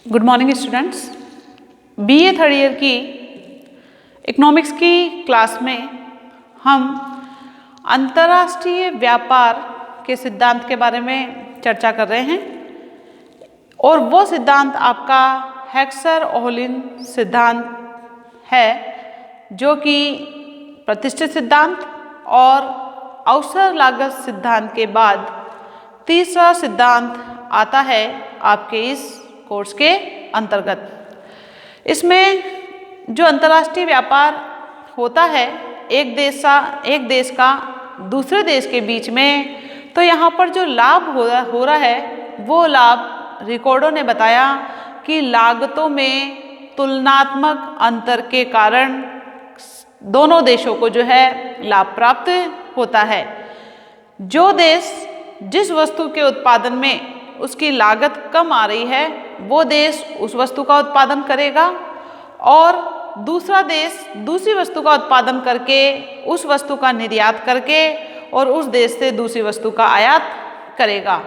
Good morning students. BA third year की economics की class में हम अंतर्राष्ट्रीय व्यापार के सिद्धांत के बारे में चर्चा कर रहे हैं और वो सिद्धांत आपका हेक्सर-ओहलिन सिद्धांत है, जो कि प्रतिष्ठित सिद्धांत और अवसर लागत सिद्धांत के बाद तीसरा सिद्धांत आता है आपके इस कोर्स के अंतर्गत। इसमें जो अंतर्राष्ट्रीय व्यापार होता है एक देश का दूसरे देश के बीच में, तो यहाँ पर जो लाभ हो रहा है वो लाभ रिकॉर्डों ने बताया कि लागतों में तुलनात्मक अंतर के कारण दोनों देशों को जो है लाभ प्राप्त होता है। जो देश जिस वस्तु के उत्पादन में उसकी लागत कम आ रही है वो देश उस वस्तु का उत्पादन करेगा और दूसरा देश दूसरी वस्तु का उत्पादन करके उस वस्तु का निर्यात करके और उस देश से दूसरी वस्तु का आयात करेगा।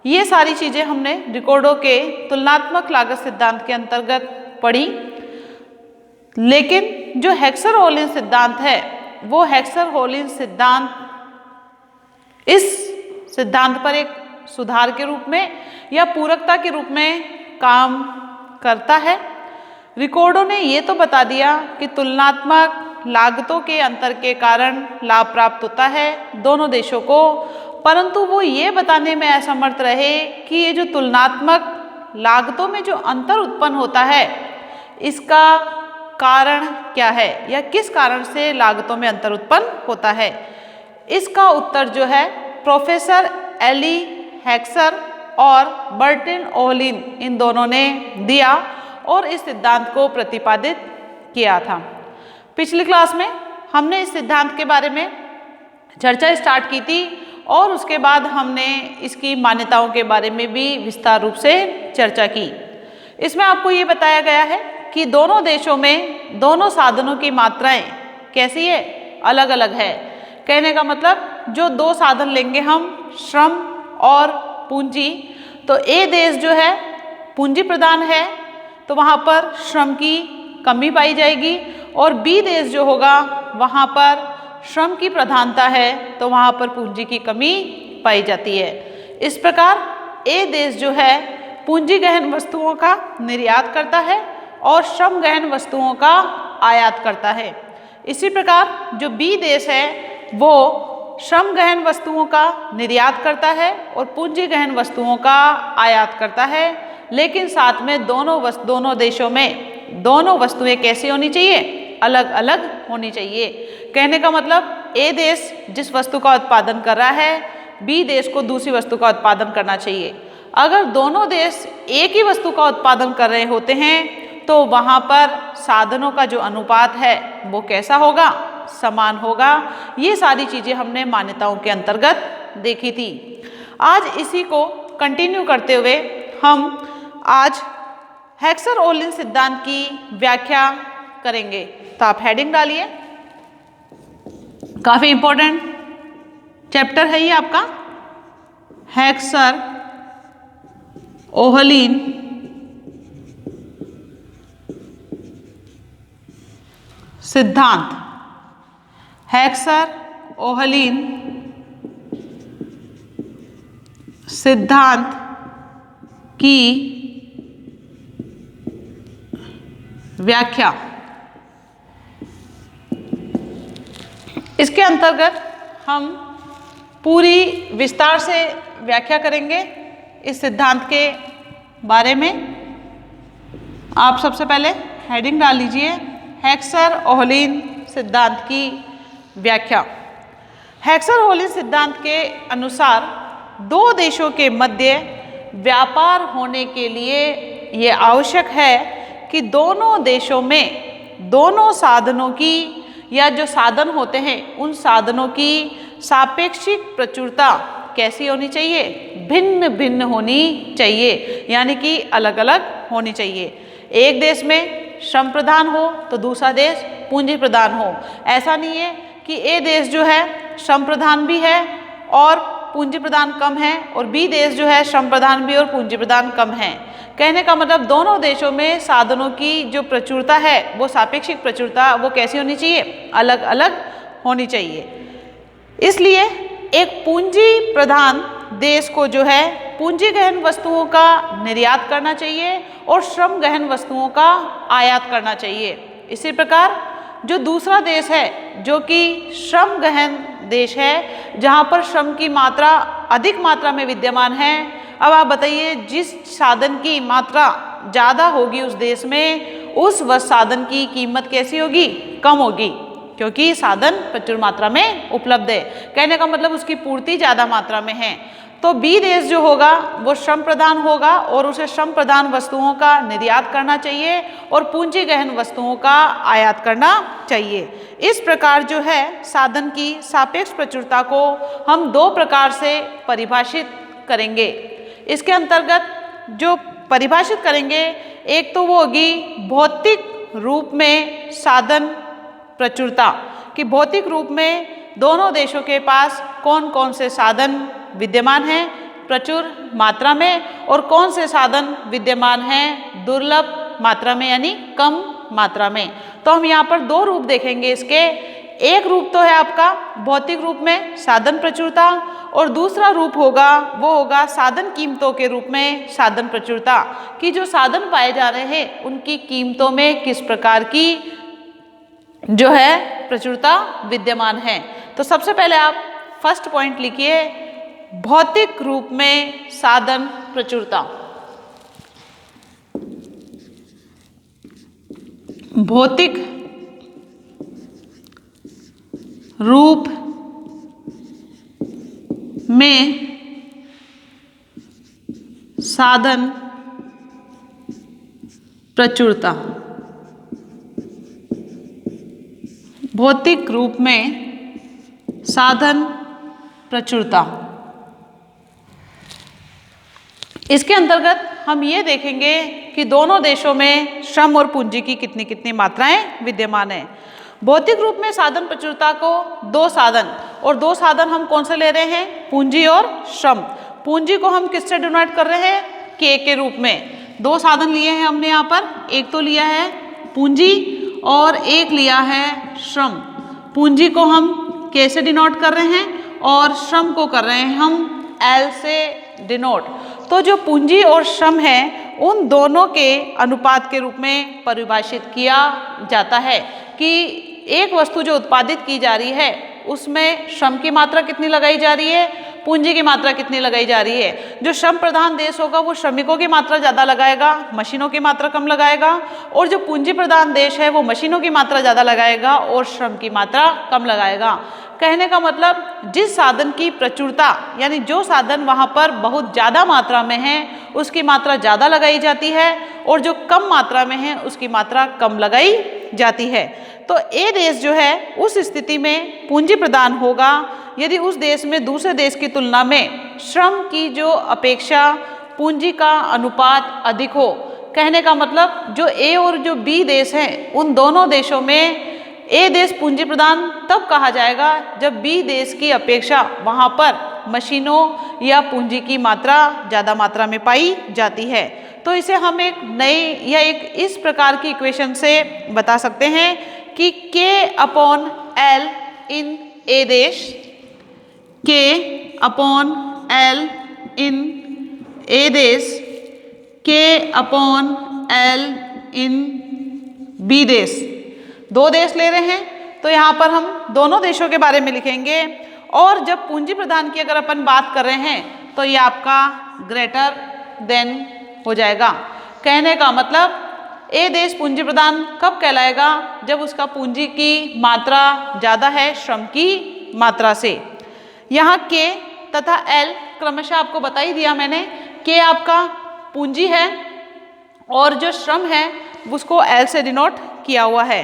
ये सारी चीज़ें हमने रिकॉर्डों के तुलनात्मक लागत सिद्धांत के अंतर्गत पढ़ी। लेकिन जो हेक्सर-ओहलिन सिद्धांत है वो हेक्सर-ओहलिन सिद्धांत इस सिद्धांत पर एक सुधार के रूप में या पूरकता के रूप में काम करता है। रिकॉर्डों ने ये तो बता दिया कि तुलनात्मक लागतों के अंतर के कारण लाभ प्राप्त होता है दोनों देशों को, परंतु वो ये बताने में असमर्थ रहे कि ये जो तुलनात्मक लागतों में जो अंतर उत्पन्न होता है इसका कारण क्या है या किस कारण से लागतों में अंतर उत्पन्न होता है। इसका उत्तर जो है प्रोफेसर एली हेक्सर और बर्टिन ओहलिन इन दोनों ने दिया और इस सिद्धांत को प्रतिपादित किया था। पिछली क्लास में हमने इस सिद्धांत के बारे में चर्चा स्टार्ट की थी और उसके बाद हमने इसकी मान्यताओं के बारे में भी विस्तार रूप से चर्चा की। इसमें आपको ये बताया गया है कि दोनों देशों में दोनों साधनों की मात्राएं कैसी है, अलग अलग है। कहने का मतलब जो दो साधन लेंगे हम, श्रम और पूंजी, तो ए देश जो है पूंजी प्रधान है तो वहाँ पर श्रम की कमी पाई जाएगी और बी देश जो होगा वहाँ पर श्रम की प्रधानता है तो वहाँ पर पूंजी की कमी पाई जाती है। इस प्रकार ए देश जो है पूंजी गहन वस्तुओं का निर्यात करता है और श्रम गहन वस्तुओं का आयात करता है। इसी प्रकार जो बी देश है वो श्रम गहन वस्तुओं का निर्यात करता है और पूंजी गहन वस्तुओं का आयात करता है, लेकिन साथ में दोनों देशों में दोनों वस्तुएं कैसी होनी चाहिए, अलग अलग होनी चाहिए। कहने का मतलब ए देश जिस वस्तु का उत्पादन कर रहा है बी देश को दूसरी वस्तु का उत्पादन करना चाहिए। अगर दोनों देश एक ही वस्तु का उत्पादन कर रहे होते हैं तो वहाँ पर साधनों का जो अनुपात है वो कैसा होगा, समान होगा। ये सारी चीज़ें हमने मान्यताओं के अंतर्गत देखी थी। आज इसी को कंटिन्यू करते हुए हम आज हेक्सर-ओहलिन सिद्धांत की व्याख्या करेंगे। तो आप हेडिंग डालिए, काफ़ी इंपॉर्टेंट चैप्टर है ये आपका हेक्सर-ओहलिन सिद्धांत। हेक्सर-ओहलिन सिद्धांत की व्याख्या। इसके अंतर्गत हम पूरी विस्तार से व्याख्या करेंगे इस सिद्धांत के बारे में। आप सबसे पहले हेडिंग डाल लीजिए, हेक्सर-ओहलिन सिद्धांत की व्याख्या। हेक्सर-ओहलिन सिद्धांत के अनुसार दो देशों के मध्य व्यापार होने के लिए ये आवश्यक है कि दोनों देशों में दोनों साधनों की या जो साधन होते हैं उन साधनों की सापेक्षिक प्रचुरता कैसी होनी चाहिए, भिन्न भिन्न होनी चाहिए, यानी कि अलग अलग होनी चाहिए। एक देश में श्रम प्रधान हो तो दूसरा देश पूंजी प्रधान हो। ऐसा नहीं है कि ए देश जो है श्रम प्रधान भी है और पूंजी प्रदान कम है और बी देश जो है श्रम प्रदान भी और पूंजी प्रदान कम है। कहने का मतलब दोनों देशों में साधनों की जो प्रचुरता है वो सापेक्षिक प्रचुरता वो कैसी होनी चाहिए, अलग अलग होनी चाहिए। इसलिए एक पूंजी प्रधान देश को जो है पूंजी गहन वस्तुओं का निर्यात करना चाहिए और श्रम गहन वस्तुओं का आयात करना चाहिए। इसी प्रकार जो दूसरा देश है जो कि श्रम गहन देश है, जहाँ पर श्रम की मात्रा अधिक मात्रा में विद्यमान है। अब आप बताइए, जिस साधन की मात्रा ज़्यादा होगी उस देश में, उस वह साधन की कीमत कैसी होगी, कम होगी, क्योंकि साधन प्रचुर मात्रा में उपलब्ध है। कहने का मतलब उसकी पूर्ति ज़्यादा मात्रा में है। तो बी देश जो होगा वो श्रम प्रधान होगा और उसे श्रम प्रधान वस्तुओं का निर्यात करना चाहिए और पूंजी गहन वस्तुओं का आयात करना चाहिए। इस प्रकार जो है साधन की सापेक्ष प्रचुरता को हम दो प्रकार से परिभाषित करेंगे। इसके अंतर्गत जो परिभाषित करेंगे, एक तो वो होगी भौतिक रूप में साधन प्रचुरता, कि भौतिक रूप में दोनों देशों के पास कौन कौन से साधन विद्यमान हैं प्रचुर मात्रा में और कौन से साधन विद्यमान हैं दुर्लभ मात्रा में यानी कम मात्रा में। तो हम यहाँ पर दो रूप देखेंगे इसके। एक रूप तो है आपका भौतिक रूप में साधन प्रचुरता और दूसरा रूप होगा वो होगा साधन कीमतों के रूप में साधन प्रचुरता, कि जो साधन पाए जा रहे हैं उनकी कीमतों में किस प्रकार की जो है प्रचुरता विद्यमान है। तो सबसे पहले आप फर्स्ट पॉइंट लिखिए, भौतिक रूप में साधन प्रचुरता। भौतिक रूप में साधन प्रचुरता। भौतिक रूप में साधन प्रचुरता। इसके अंतर्गत हम ये देखेंगे कि दोनों देशों में श्रम और पूंजी की कितनी कितनी मात्राएं विद्यमान है। भौतिक रूप में साधन प्रचुरता को दो साधन, और दो साधन हम कौन से ले रहे हैं, पूंजी और श्रम। पूंजी को हम किससे डिनोट कर रहे हैं, के के रूप में। दो साधन लिए हैं हमने यहाँ पर, एक तो लिया है पूंजी और एक लिया है श्रम। पूंजी को हम के से डिनोट कर रहे हैं और श्रम को कर रहे हैं हम एल से डिनोट। तो जो पूंजी और श्रम है उन दोनों के अनुपात के रूप में परिभाषित किया जाता है कि एक वस्तु जो उत्पादित की जा रही है उसमें श्रम की मात्रा कितनी लगाई जा रही है, पूंजी की मात्रा कितनी लगाई जा रही है। जो श्रम प्रधान देश होगा वो श्रमिकों की मात्रा ज़्यादा लगाएगा, मशीनों की मात्रा कम लगाएगा, और जो पूंजी प्रधान देश है वो मशीनों की मात्रा ज़्यादा लगाएगा और श्रम की मात्रा कम लगाएगा। कहने का मतलब जिस साधन की प्रचुरता यानी जो साधन वहाँ पर बहुत ज़्यादा मात्रा में है उसकी मात्रा ज़्यादा लगाई जाती है और जो कम मात्रा में है उसकी मात्रा कम लगाई जाती है। तो ए देश जो है उस स्थिति में पूंजी प्रदान होगा यदि उस देश में दूसरे देश की तुलना में श्रम की जो अपेक्षा पूंजी का अनुपात अधिक हो। कहने का मतलब जो ए और जो बी देश हैं उन दोनों देशों में ए देश पूंजी प्रदान तब कहा जाएगा जब बी देश की अपेक्षा वहाँ पर मशीनों या पूंजी की मात्रा ज़्यादा मात्रा में पाई जाती है। तो इसे हम एक नई या एक इस प्रकार की इक्वेशन से बता सकते हैं कि K अपॉन L इन ए देश, K अपॉन L इन ए देश, K upon L in B देश। दो देश ले रहे हैं तो यहाँ पर हम दोनों देशों के बारे में लिखेंगे। और जब पूंजी प्रदान की अगर अपन बात कर रहे हैं तो ये आपका ग्रेटर देन हो जाएगा। कहने का मतलब ए देश पूंजी प्रदान कब कहलाएगा, जब उसका पूंजी की मात्रा ज़्यादा है श्रम की मात्रा से। यहाँ के तथा एल क्रमशः आपको बता ही दिया मैंने। के आपका पूंजी है और जो श्रम है उसको एल से डिनोट किया हुआ है।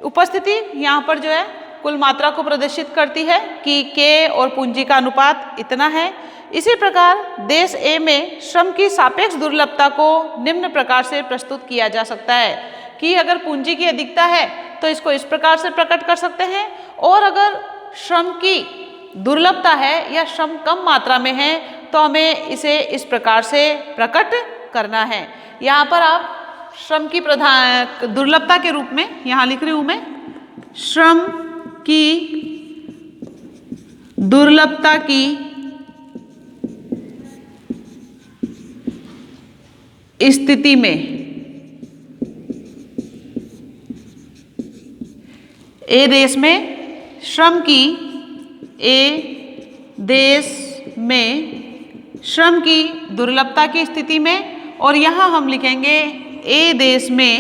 उपस्थिति यहाँ पर जो है कुल मात्रा को प्रदर्शित करती है कि के और पूंजी का अनुपात इतना है। इसी प्रकार देश ए में श्रम की सापेक्ष दुर्लभता को निम्न प्रकार से प्रस्तुत किया जा सकता है कि अगर पूंजी की अधिकता है तो इसको इस प्रकार से प्रकट कर सकते हैं, और अगर श्रम की दुर्लभता है या श्रम कम मात्रा में है तो हमें इसे इस प्रकार से प्रकट करना है। यहाँ पर आप श्रम की दुर्लभता के रूप में यहाँ लिख रही हूँ मैं, श्रम की दुर्लभता की स्थिति में ए देश में श्रम की श्रम की दुर्लभता की स्थिति में, और यहां हम लिखेंगे ए देश में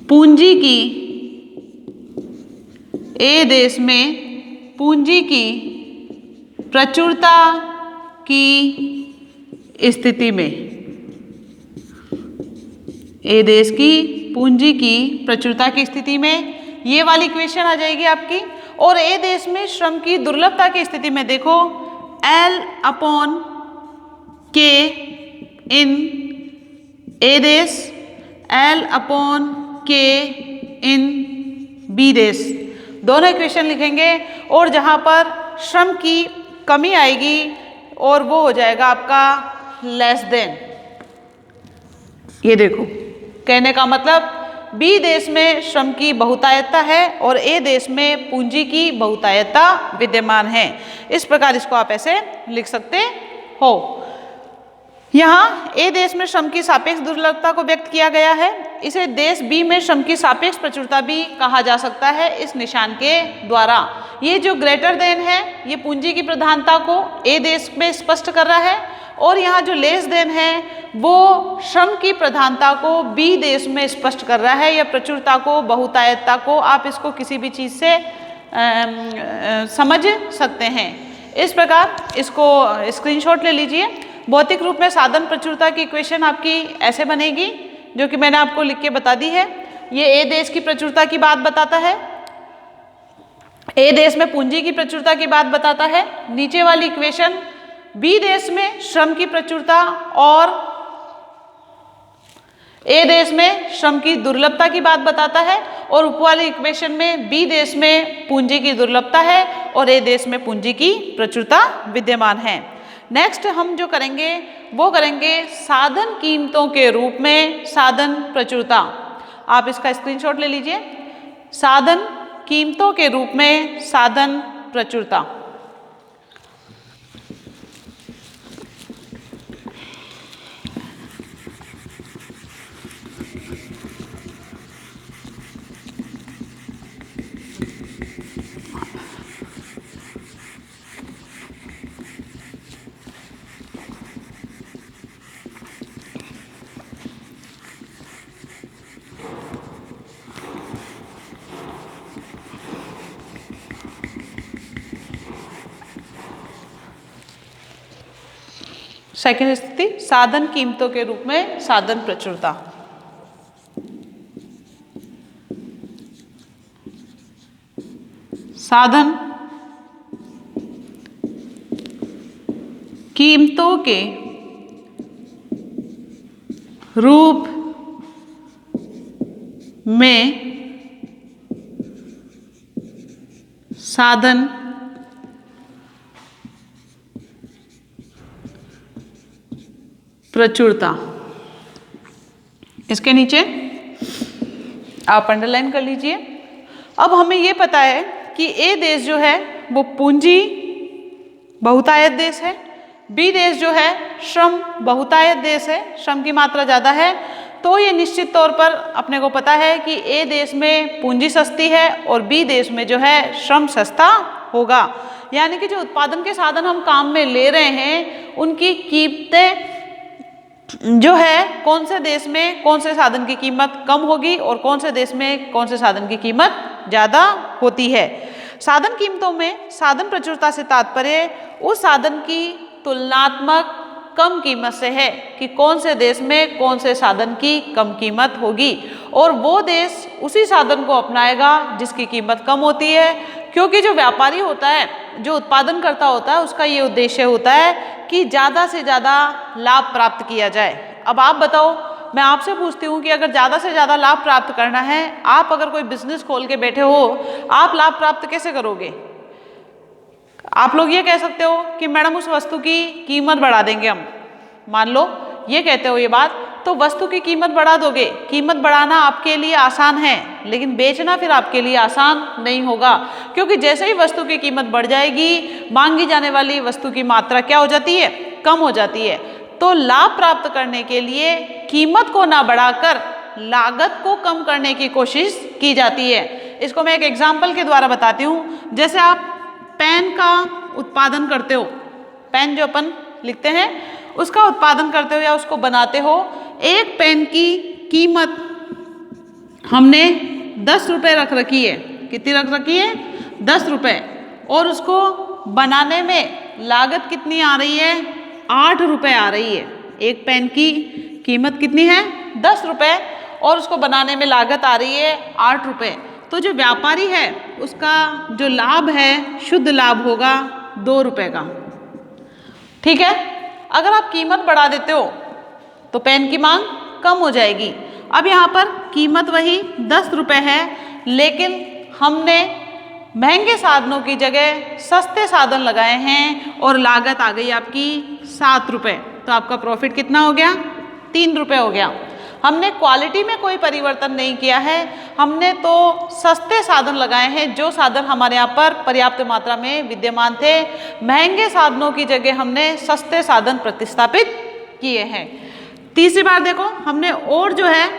पूंजी की प्रचुरता की स्थिति में, ए देश की पूंजी की प्रचुरता की स्थिति में, ये वाली इक्वेशन आ जाएगी आपकी। और ए देश में श्रम की दुर्लभता की स्थिति में देखो L/K इन ए देश, L/K इन बी देश, दोनों इक्वेशन लिखेंगे। और जहां पर श्रम की कमी आएगी और वो हो जाएगा आपका लेस देन। ये देखो, कहने का मतलब बी देश में श्रम की बहुतायतता है और ए देश में पूंजी की बहुतायतता विद्यमान है। इस प्रकार इसको आप ऐसे लिख सकते हो। यहाँ ए देश में श्रम की सापेक्ष दुर्लभता को व्यक्त किया गया है। इसे देश बी में श्रम की सापेक्ष प्रचुरता भी कहा जा सकता है इस निशान के द्वारा। ये जो ग्रेटर देन है ये पूंजी की प्रधानता को ए देश में स्पष्ट कर रहा है, और यहाँ जो लेस देन है वो श्रम की प्रधानता को बी देश में स्पष्ट कर रहा है, या प्रचुरता को, बहुतायतता को, आप इसको किसी भी चीज़ से समझ सकते हैं। इस प्रकार इसको स्क्रीनशॉट ले लीजिए। भौतिक रूप में साधन प्रचुरता की इक्वेशन आपकी ऐसे बनेगी, जो कि मैंने आपको लिख के बता दी है। ये ए देश की प्रचुरता की बात बताता है, ए देश में पूंजी की प्रचुरता की बात बताता है। नीचे वाली इक्वेशन बी देश में श्रम की प्रचुरता और ए देश में श्रम की दुर्लभता की बात बताता है, और ऊपर वाली इक्वेशन में बी देश में पूंजी की दुर्लभता है और ए देश में पूंजी की प्रचुरता विद्यमान है। नेक्स्ट हम जो करेंगे वो करेंगे साधन कीमतों के रूप में साधन प्रचुरता। आप इसका स्क्रीनशॉट ले लीजिए। साधन कीमतों के रूप में साधन प्रचुरता। सेकंड स्थिति, साधन कीमतों के रूप में साधन प्रचुरता। साधन कीमतों के रूप में साधन प्रचुरता। इसके नीचे आप अंडरलाइन कर लीजिए। अब हमें ये पता है कि ए देश जो है वो पूंजी बहुतायत देश है, बी देश जो है श्रम बहुतायत देश है, श्रम की मात्रा ज़्यादा है। तो ये निश्चित तौर पर अपने को पता है कि ए देश में पूंजी सस्ती है और बी देश में जो है श्रम सस्ता होगा। यानी कि जो उत्पादन के साधन हम काम में ले रहे हैं उनकी कीमतें जो है कौन से देश में कौन से साधन की कीमत कम होगी और कौन से देश में कौन से साधन की कीमत ज़्यादा होती है। साधन कीमतों में साधन प्रचुरता से तात्पर्य उस साधन की तुलनात्मक कम कीमत से है कि कौन से देश में कौन से साधन की कम कीमत होगी, और वो देश उसी साधन को अपनाएगा जिसकी कीमत कम होती है। क्योंकि जो व्यापारी होता है, जो उत्पादन करता होता है, उसका ये उद्देश्य होता है कि ज़्यादा से ज़्यादा लाभ प्राप्त किया जाए। अब आप बताओ मैं आपसे पूछती हूँ कि अगर ज़्यादा से ज़्यादा लाभ प्राप्त करना है, आप अगर कोई बिजनेस खोल के बैठे हो, आप लाभ प्राप्त कैसे करोगे? आप लोग ये कह सकते हो कि मैडम उस वस्तु की कीमत बढ़ा देंगे हम, मान लो ये कहते हो ये बात, तो वस्तु की कीमत बढ़ा दोगे। कीमत बढ़ाना आपके लिए आसान है, लेकिन बेचना फिर आपके लिए आसान नहीं होगा, क्योंकि जैसे ही वस्तु की कीमत बढ़ जाएगी, मांगी जाने वाली वस्तु की मात्रा क्या हो जाती है? कम हो जाती है। तो लाभ प्राप्त करने के लिए कीमत को ना बढ़ाकर लागत को कम करने की कोशिश की जाती है। इसको मैं एक एग्जाम्पल के द्वारा बताती हूँ। जैसे आप पेन का उत्पादन करते हो, पेन जो अपन लिखते हैं उसका उत्पादन करते हो या उसको बनाते हो, एक पेन की कीमत हमने 10 रुपये रख रखी है। कितनी रख रखी है? 10 रुपये। और उसको बनाने में लागत कितनी आ रही है? 8 रुपये आ रही है। एक पेन की कीमत कितनी है? 10 रुपये, और उसको बनाने में लागत आ रही है 8 रुपये। तो जो व्यापारी है उसका जो लाभ है, शुद्ध लाभ होगा 2 रुपये का। ठीक है। अगर आप कीमत बढ़ा देते हो तो पेन की मांग कम हो जाएगी। अब यहाँ पर कीमत वही 10 रुपये है, लेकिन हमने महंगे साधनों की जगह सस्ते साधन लगाए हैं और लागत आ गई आपकी 7 रुपये। तो आपका प्रॉफिट कितना हो गया? 3 रुपये हो गया। हमने क्वालिटी में कोई परिवर्तन नहीं किया है, हमने तो सस्ते साधन लगाए हैं, जो साधन हमारे यहाँ पर पर्याप्त मात्रा में विद्यमान थे। महंगे साधनों की जगह हमने सस्ते साधन प्रतिस्थापित किए हैं। तीसरी बार देखो, हमने और जो है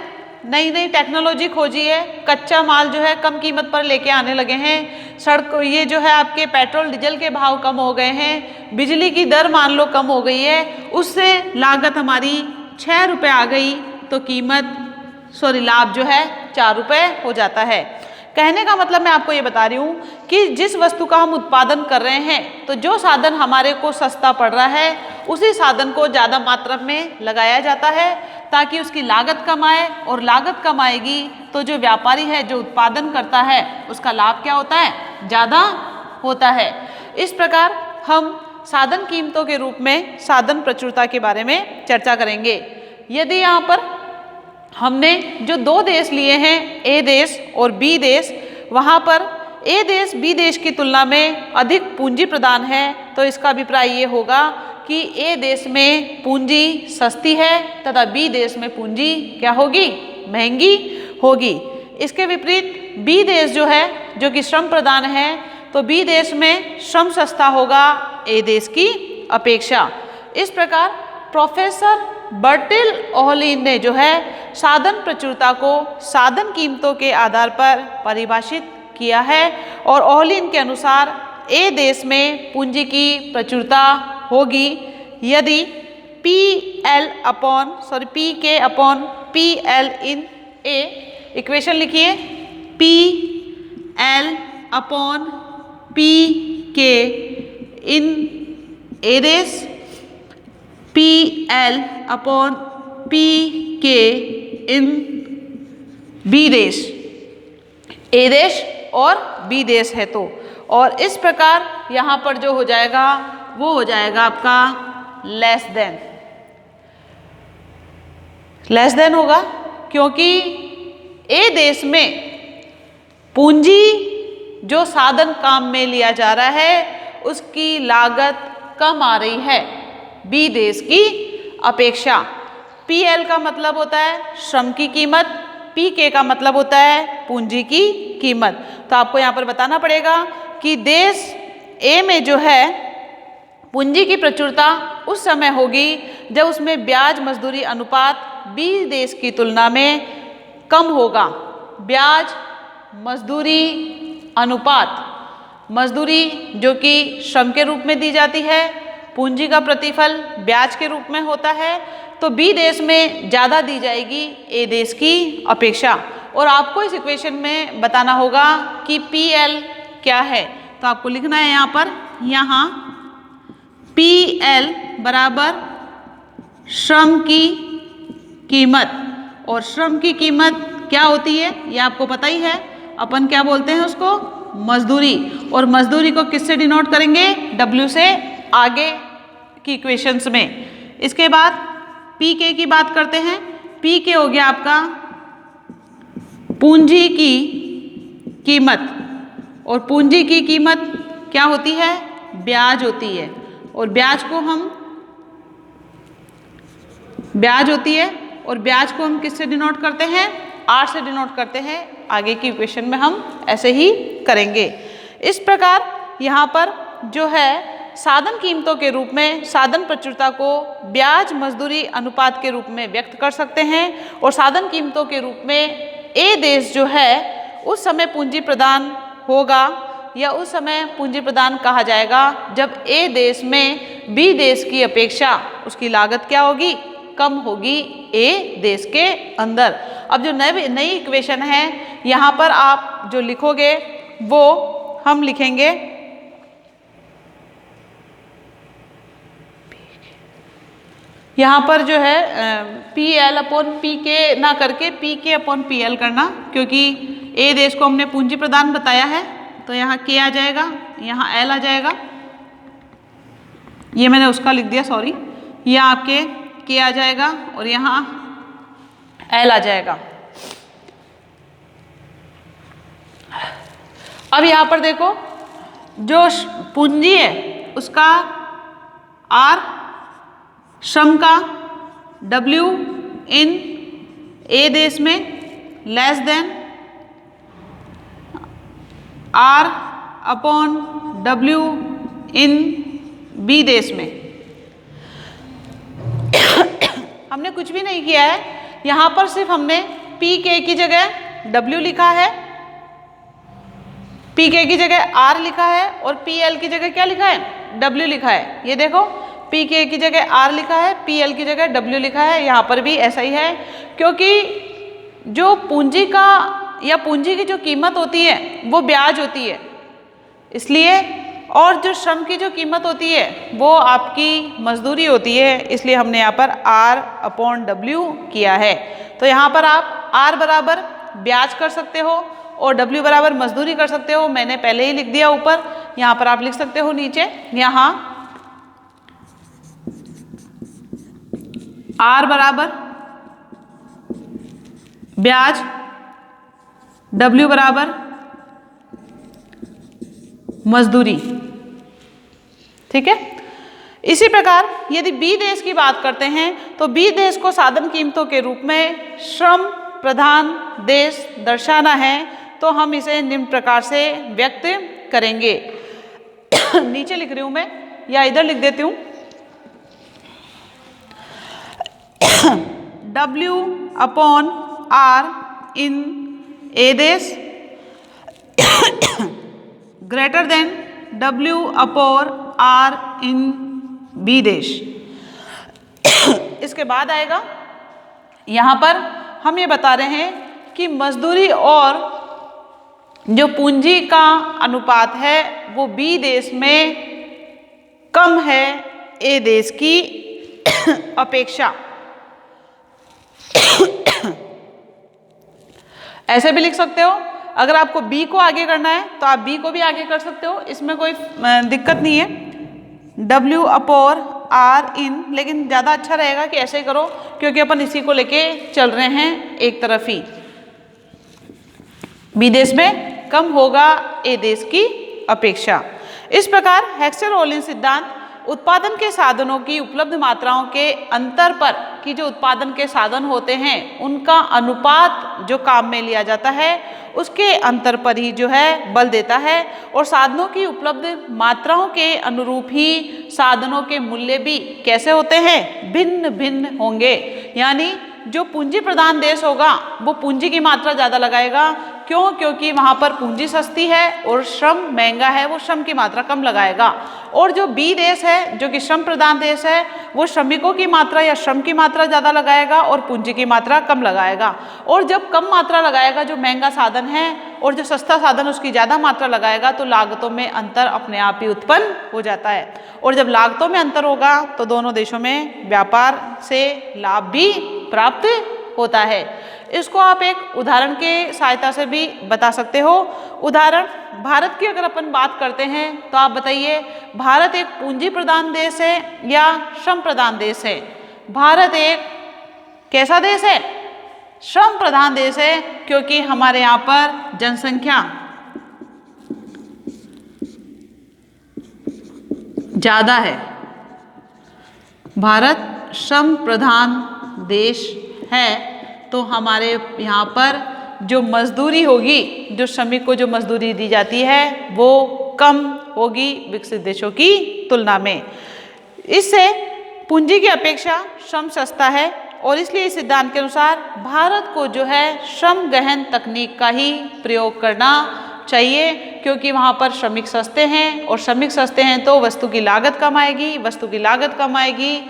नई नई टेक्नोलॉजी खोजी है, कच्चा माल जो है कम कीमत पर लेके आने लगे हैं। सड़क ये जो है आपके पेट्रोल डीजल के भाव कम हो गए हैं, बिजली की दर मान लो कम हो गई है, उससे लागत हमारी 6 रुपये आ गई, तो लाभ जो है 4 रुपये हो जाता है। कहने का मतलब मैं आपको ये बता रही हूँ कि जिस वस्तु का हम उत्पादन कर रहे हैं, तो जो साधन हमारे को सस्ता पड़ रहा है उसी साधन को ज़्यादा मात्रा में लगाया जाता है, ताकि उसकी लागत कम आए, और लागत कम आएगी तो जो व्यापारी है, जो उत्पादन करता है, उसका लाभ क्या होता है? ज़्यादा होता है। इस प्रकार हम साधन कीमतों के रूप में साधन प्रचुरता के बारे में चर्चा करेंगे। यदि यहाँ पर हमने जो 2 देश लिए हैं, ए देश और बी देश, वहाँ पर ए देश बी देश की तुलना में अधिक पूंजी प्रदान है, तो इसका अभिप्राय ये होगा कि ए देश में पूंजी सस्ती है तथा बी देश में पूंजी क्या होगी? महंगी होगी। इसके विपरीत बी देश जो है, जो कि श्रम प्रदान है, तो बी देश में श्रम सस्ता होगा ए देश की अपेक्षा। इस प्रकार प्रोफेसर बर्टिल ओहलिन ने जो है साधन प्रचुरता को साधन कीमतों के आधार पर परिभाषित किया है, और ओहलिन के अनुसार ए देश में पूंजी की प्रचुरता होगी यदि पी के अपॉन पी एल इन ए। इक्वेशन लिखिए, पी एल अपॉन पी के इन ए देश, पी एल अपॉन पी के इन बी देश। ए देश और बी देश है तो, और इस प्रकार यहाँ पर जो हो जाएगा वो हो जाएगा आपका लेस देन होगा, क्योंकि ए देश में पूंजी जो साधन काम में लिया जा रहा है उसकी लागत कम आ रही है बी देश की अपेक्षा। पी एल का मतलब होता है श्रम की कीमत, पी के का मतलब होता है पूंजी की कीमत। तो आपको यहाँ पर बताना पड़ेगा कि देश ए में जो है पूंजी की प्रचुरता उस समय होगी जब उसमें ब्याज मजदूरी अनुपात बी देश की तुलना में कम होगा। ब्याज मजदूरी अनुपात, मजदूरी जो कि श्रम के रूप में दी जाती है, पूंजी का प्रतिफल ब्याज के रूप में होता है, तो बी देश में ज़्यादा दी जाएगी ए देश की अपेक्षा। और आपको इस इक्वेशन में बताना होगा कि पी एल क्या है। तो आपको लिखना है यहाँ पर, यहाँ पी एल बराबर श्रम की कीमत, और श्रम की कीमत क्या होती है ये आपको पता ही है, अपन क्या बोलते हैं उसको? मजदूरी। और मजदूरी को किससे डिनोट करेंगे? W से, आगे की इक्वेशंस में। इसके बाद पी के की बात करते हैं। पी के हो गया आपका पूंजी की कीमत, और पूंजी की कीमत क्या होती है? ब्याज होती है। और ब्याज को हम किससे डिनोट करते हैं? आर से डिनोट करते हैं। आगे की इक्वेशन में हम ऐसे ही करेंगे। इस प्रकार यहाँ पर जो है साधन कीमतों के रूप में साधन प्रचुरता को ब्याज मजदूरी अनुपात के रूप में व्यक्त कर सकते हैं, और साधन कीमतों के रूप में ए देश जो है उस समय पूंजी प्रदान होगा या उस समय पूंजी प्रदान कहा जाएगा जब ए देश में बी देश की अपेक्षा उसकी लागत क्या होगी? कम होगी ए देश के अंदर। अब जो नई इक्वेशन है यहाँ पर आप जो लिखोगे वो हम लिखेंगे यहाँ पर जो है पी एल अपॉन पी के ना करके पी के अपॉन पी एल करना, क्योंकि ए देश को हमने पूंजी प्रदान बताया है तो यहाँ के आ जाएगा, यहाँ एल आ जाएगा। ये मैंने उसका लिख दिया, सॉरी। ये आपके के आ जाएगा और यहाँ एल आ जाएगा। अब यहाँ पर देखो जो पूंजी है उसका आर, श्रम का W इन ए देश में less than R upon W in B देश में। हमने कुछ भी नहीं किया है, यहाँ पर सिर्फ हमने पी के की जगह W लिखा है, पी के की जगह R लिखा है और पी एल की जगह क्या लिखा है? W लिखा है। ये देखो पी के की जगह आर लिखा है, पी एल की जगह डब्ल्यू लिखा है। यहाँ पर भी ऐसा ही है, क्योंकि जो पूंजी का या पूंजी की जो कीमत होती है वो ब्याज होती है, इसलिए, और जो श्रम की जो कीमत होती है वो आपकी मजदूरी होती है, इसलिए हमने यहाँ पर आर अपॉन डब्ल्यू किया है। तो यहाँ पर आप आर बराबर ब्याज कर सकते हो और डब्ल्यू बराबर मजदूरी कर सकते हो। मैंने पहले ही लिख दिया ऊपर, यहाँ पर आप लिख सकते हो नीचे। यहाँ आर बराबर ब्याज, डब्ल्यू बराबर मजदूरी, ठीक है। इसी प्रकार यदि बी देश की बात करते हैं तो बी देश को साधन कीमतों के रूप में श्रम प्रधान देश दर्शाना है, तो हम इसे निम्न प्रकार से व्यक्त करेंगे। नीचे लिख रही हूं मैं या इधर लिख देती हूं। W अपॉन R इन ए देश greater than W upon R in B देश। इसके बाद आएगा, यहाँ पर हम ये बता रहे हैं कि मजदूरी और जो पूंजी का अनुपात है वो बी देश में कम है ए देश की अपेक्षा। ऐसे भी लिख सकते हो, अगर आपको बी को आगे करना है तो आप बी को भी आगे कर सकते हो, इसमें कोई दिक्कत नहीं है। W अपॉन R इन, लेकिन ज़्यादा अच्छा रहेगा कि ऐसे ही करो, क्योंकि अपन इसी को लेके चल रहे हैं एक तरफ ही। बी देश में कम होगा ए देश की अपेक्षा। इस प्रकार हेक्सर-ओलिन सिद्धांत उत्पादन के साधनों की उपलब्ध मात्राओं के अंतर पर कि जो उत्पादन के साधन होते हैं उनका अनुपात जो काम में लिया जाता है उसके अंतर पर ही जो है बल देता है, और साधनों की उपलब्ध मात्राओं के अनुरूप ही साधनों के मूल्य भी कैसे होते हैं? भिन्न भिन्न होंगे। यानी जो पूंजी प्रधान देश होगा वो पूंजी की मात्रा ज़्यादा लगाएगा, क्यों? क्योंकि वहाँ पर पूंजी सस्ती है और श्रम महंगा है, वो श्रम की मात्रा कम लगाएगा। और जो बी देश है जो कि श्रम प्रधान देश है वो श्रमिकों की मात्रा या श्रम की मात्रा ज़्यादा लगाएगा और पूंजी की मात्रा कम लगाएगा। और जब कम मात्रा लगाएगा जो महंगा साधन है और जो सस्ता साधन उसकी ज़्यादा मात्रा लगाएगा तो लागतों में अंतर अपने आप ही उत्पन्न हो जाता है। और जब लागतों में अंतर होगा तो दोनों देशों में व्यापार से लाभ भी प्राप्त होता है। इसको आप एक उदाहरण के सहायता से भी बता सकते हो। उदाहरण, भारत की अगर अपन बात करते हैं तो आप बताइए भारत एक पूंजी प्रधान देश है या श्रम प्रधान देश है? भारत एक कैसा देश है? श्रम प्रधान देश है, क्योंकि हमारे यहाँ पर जनसंख्या ज्यादा है। भारत श्रम प्रधान देश है, तो हमारे यहाँ पर जो मजदूरी होगी, जो श्रमिक को जो मजदूरी दी जाती है वो कम होगी विकसित देशों की तुलना में। इससे पूंजी की अपेक्षा श्रम सस्ता है, और इसलिए इस सिद्धांत के अनुसार भारत को जो है श्रम गहन तकनीक का ही प्रयोग करना चाहिए, क्योंकि वहाँ पर श्रमिक सस्ते हैं, और श्रमिक सस्ते हैं तो वस्तु की लागत कम आएगी, वस्तु की लागत कम आएगी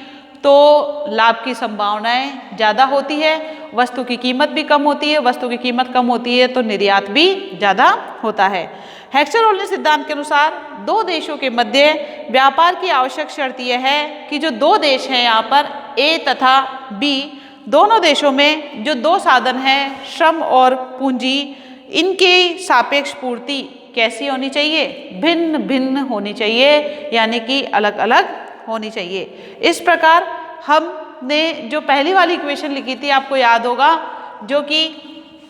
तो लाभ की संभावनाएं ज़्यादा होती है, वस्तु की कीमत भी कम होती है, वस्तु की कीमत कम होती है तो निर्यात भी ज़्यादा होता है। हेक्सर-ओल्निस सिद्धांत के अनुसार दो देशों के मध्य व्यापार की आवश्यक शर्त यह है कि जो दो देश हैं यहाँ पर ए तथा बी, दोनों देशों में जो दो साधन हैं श्रम और पूंजी, इनकी सापेक्ष पूर्ति कैसी होनी चाहिए? भिन्न भिन्न होनी चाहिए, यानी कि अलग अलग होनी चाहिए। इस प्रकार हमने जो पहली वाली इक्वेशन लिखी थी आपको याद होगा, जो कि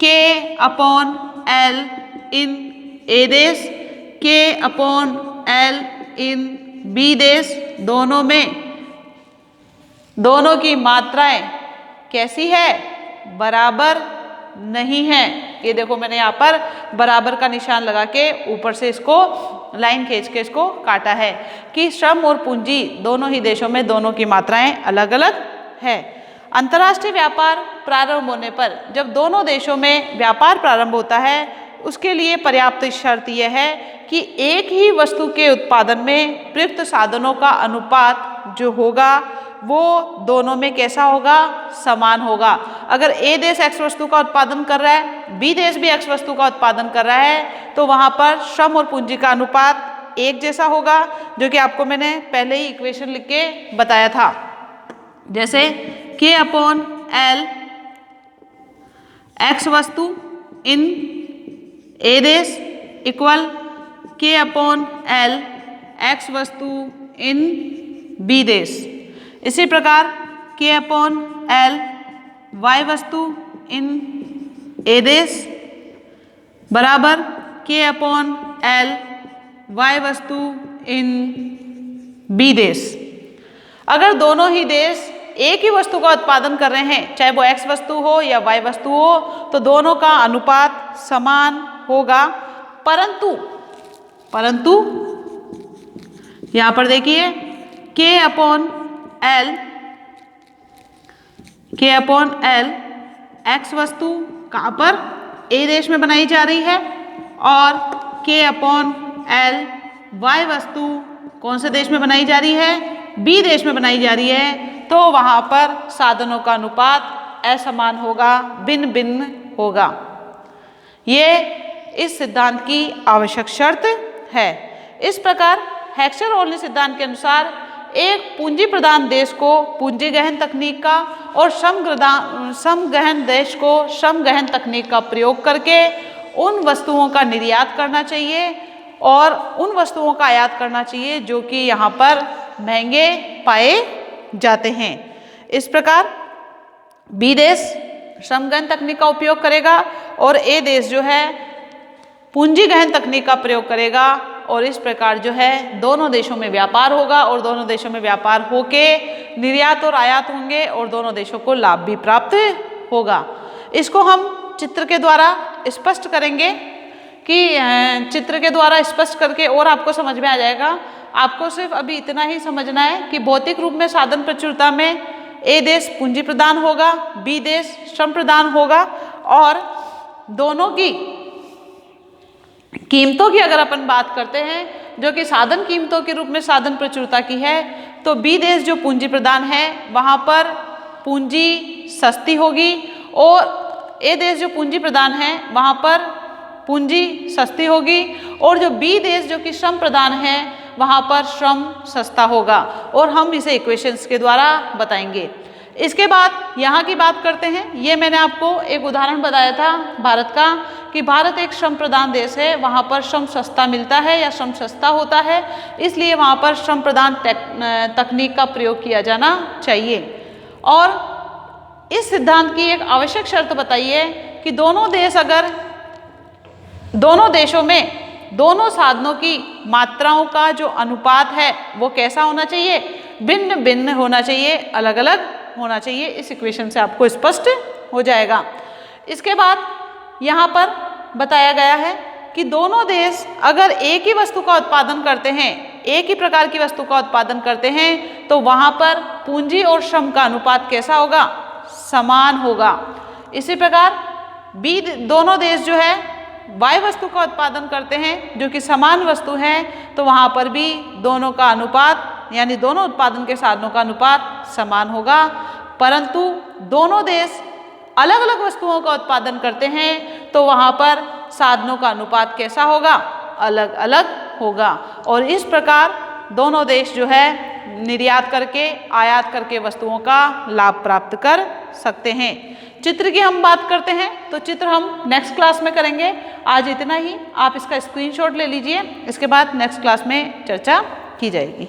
K/L इन ए देश, K/L इन बी देश, दोनों में दोनों की मात्राएं कैसी है? बराबर नहीं है। ये देखो मैंने यहाँ पर बराबर का निशान लगा के ऊपर से इसको लाइन खींच के इसको काटा है कि श्रम और पूंजी दोनों ही देशों में दोनों की मात्राएं अलग अलग है। अंतर्राष्ट्रीय व्यापार प्रारंभ होने पर जब दोनों देशों में व्यापार प्रारंभ होता है, उसके लिए पर्याप्त शर्त यह है कि एक ही वस्तु के उत्पादन में प्रयुक्त साधनों का अनुपात जो होगा वो दोनों में कैसा होगा? समान होगा। अगर ए देश एक्स वस्तु का उत्पादन कर रहा है, बी देश भी एक्स वस्तु का उत्पादन कर रहा है, तो वहाँ पर श्रम और पूंजी का अनुपात एक जैसा होगा, जो कि आपको मैंने पहले ही इक्वेशन लिख के बताया था। जैसे K/L एक्स वस्तु इन ए देश इक्वल K/L एक्स वस्तु इन बी देश। इसी प्रकार K/L y वस्तु इन ए देश बराबर K/L y वस्तु इन बी देश। अगर दोनों ही देश एक ही वस्तु का उत्पादन कर रहे हैं, चाहे वो x वस्तु हो या y वस्तु हो, तो दोनों का अनुपात समान होगा। परंतु यहाँ पर देखिए K/L एक्स वस्तु कहाँ पर? ए देश में बनाई जा रही है, और K/L y वस्तु कौन से देश में बनाई जा रही है? बी देश में बनाई जा रही है। तो वहाँ पर साधनों का अनुपात असमान होगा, भिन्न भिन्न होगा। ये इस सिद्धांत की आवश्यक शर्त है। इस प्रकार हेक्सर-ओल्निस सिद्धांत के अनुसार एक पूंजी प्रधान देश को पूंजी गहन तकनीक का और श्रम गहन देश को श्रम गहन तकनीक का प्रयोग करके उन वस्तुओं का निर्यात करना चाहिए और उन वस्तुओं का आयात करना चाहिए जो कि यहाँ पर महंगे पाए जाते हैं। इस प्रकार बी देश श्रम गहन तकनीक का उपयोग करेगा और ए देश जो है पूंजी गहन तकनीक का प्रयोग करेगा, और इस प्रकार जो है दोनों देशों में व्यापार होगा और दोनों देशों में व्यापार होके निर्यात और आयात होंगे और दोनों देशों को लाभ भी प्राप्त होगा। इसको हम चित्र के द्वारा स्पष्ट करेंगे कि चित्र के द्वारा स्पष्ट करके और आपको समझ में आ जाएगा। आपको सिर्फ अभी इतना ही समझना है कि भौतिक रूप में साधन प्रचुरता में ए देश पूंजी प्रदान होगा, बी देश श्रम प्रदान होगा, और दोनों की कीमतों की अगर अपन बात करते हैं जो कि साधन कीमतों के रूप में साधन प्रचुरता की है, तो बी देश जो पूंजी प्रदान है वहाँ पर पूंजी सस्ती होगी, और ए देश जो पूंजी प्रदान है वहाँ पर पूंजी सस्ती होगी, और जो बी देश जो कि श्रम प्रदान है वहाँ पर श्रम सस्ता होगा, और हम इसे इक्वेशंस के द्वारा बताएंगे। इसके बाद यहाँ की बात करते हैं। ये मैंने आपको एक उदाहरण बताया था भारत का कि भारत एक श्रम प्रदान देश है, वहाँ पर श्रम सस्ता मिलता है या श्रम सस्ता होता है, इसलिए वहाँ पर श्रम प्रदान तकनीक का प्रयोग किया जाना चाहिए। और इस सिद्धांत की एक आवश्यक शर्त बताइए कि दोनों देशों में दोनों साधनों की मात्राओं का जो अनुपात है वो कैसा होना चाहिए, भिन्न भिन्न होना चाहिए, अलग अलग होना चाहिए। इस इक्वेशन से आपको स्पष्ट हो जाएगा। इसके बाद यहाँ पर बताया गया है कि दोनों देश अगर एक ही वस्तु का उत्पादन करते हैं, एक ही प्रकार की वस्तु का उत्पादन करते हैं, तो वहाँ पर पूंजी और श्रम का अनुपात कैसा होगा, समान होगा। इसी प्रकार दोनों देश जो है Y वस्तु का उत्पादन करते हैं जो कि समान वस्तु है, तो वहाँ पर भी दोनों का अनुपात यानी दोनों उत्पादन के साधनों का अनुपात समान होगा। परंतु दोनों देश अलग अलग वस्तुओं का उत्पादन करते हैं तो वहाँ पर साधनों का अनुपात कैसा होगा, अलग अलग होगा। और इस प्रकार दोनों देश जो है निर्यात करके आयात करके वस्तुओं का लाभ प्राप्त कर सकते हैं। चित्र की हम बात करते हैं तो चित्र हम नेक्स्ट क्लास में करेंगे। आज इतना ही, आप इसका स्क्रीनशॉट ले लीजिए, इसके बाद नेक्स्ट क्लास में चर्चा की जाएगी।